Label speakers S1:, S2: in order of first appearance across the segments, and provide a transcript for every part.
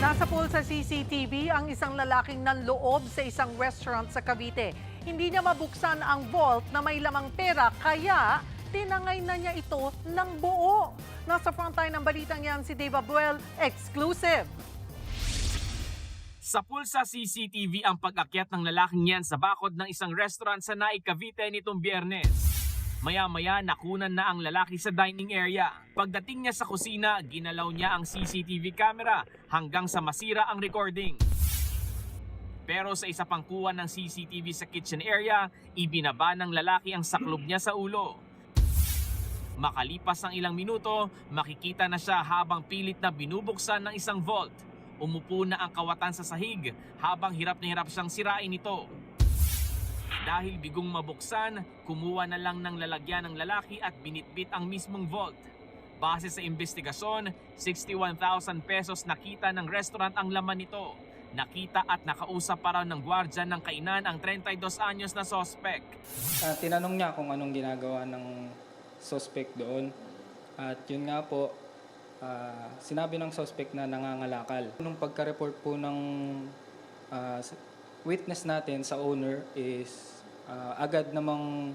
S1: Nasa pool sa CCTV ang isang lalaking nanloob sa isang restaurant sa Cavite. Hindi niya mabuksan ang vault na may lamang pera kaya tinangay na niya ito ng buo. Nasa frontline ng balitang yan si Dave Abuel, exclusive.
S2: Sa pool sa CCTV ang pag-akyat ng lalaking yan sa bakod ng isang restaurant sa Naik, Cavite nitong Biyernes. Maya-maya nakunan na ang lalaki sa dining area. Pagdating niya sa kusina, ginalaw niya ang CCTV camera hanggang sa masira ang recording. Pero sa isa pang kuha ng CCTV sa kitchen area, ibinaba ng lalaki ang saklob niya sa ulo. Makalipas ang ilang minuto, makikita na siya habang pilit na binubuksan ng isang vault. Umupo na ang kawatan sa sahig habang hirap na hirap siyang sirain ito. Dahil bigong mabuksan, kumuha na lang ng lalagyan ng lalaki at binitbit ang mismong vault. Base sa investigasyon, 61,000 pesos nakita ng restaurant ang laman nito. Nakita at nakausap pa raw ng gwardya ng kainan ang 32 anyos na sospek.
S3: Tinanong niya kung anong ginagawa ng suspect doon. At yun nga po, sinabi ng suspect na nangangalakal. Nung pagka-report po ng witness natin sa owner is agad namang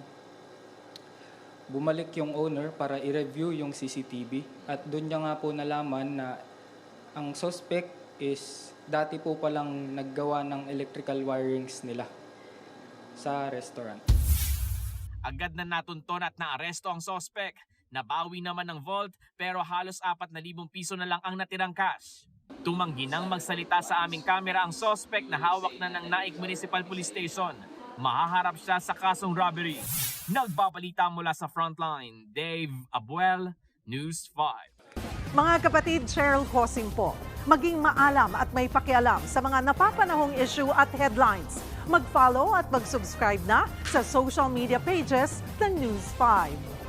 S3: bumalik yung owner para i-review yung CCTV. At doon niya nga po nalaman na ang suspect is dati po palang naggawa ng electrical wirings nila sa restaurant.
S2: Agad na natunton at naaresto ang sospek. Nabawi naman ng vault pero halos 4,000 piso na lang ang natirang cash. Tumanggi nang magsalita sa aming kamera ang sospek na hawak na ng Naik Municipal Police Station. Mahaharap siya sa kasong robbery. Nagbabalita mula sa Frontline, Dave Abuel, News 5.
S1: Mga kapatid, Cheryl Cosing po. Maging maalam at may pakialam sa mga napapanahong issue at headlines. Mag-follow at mag-subscribe na sa social media pages ng News 5.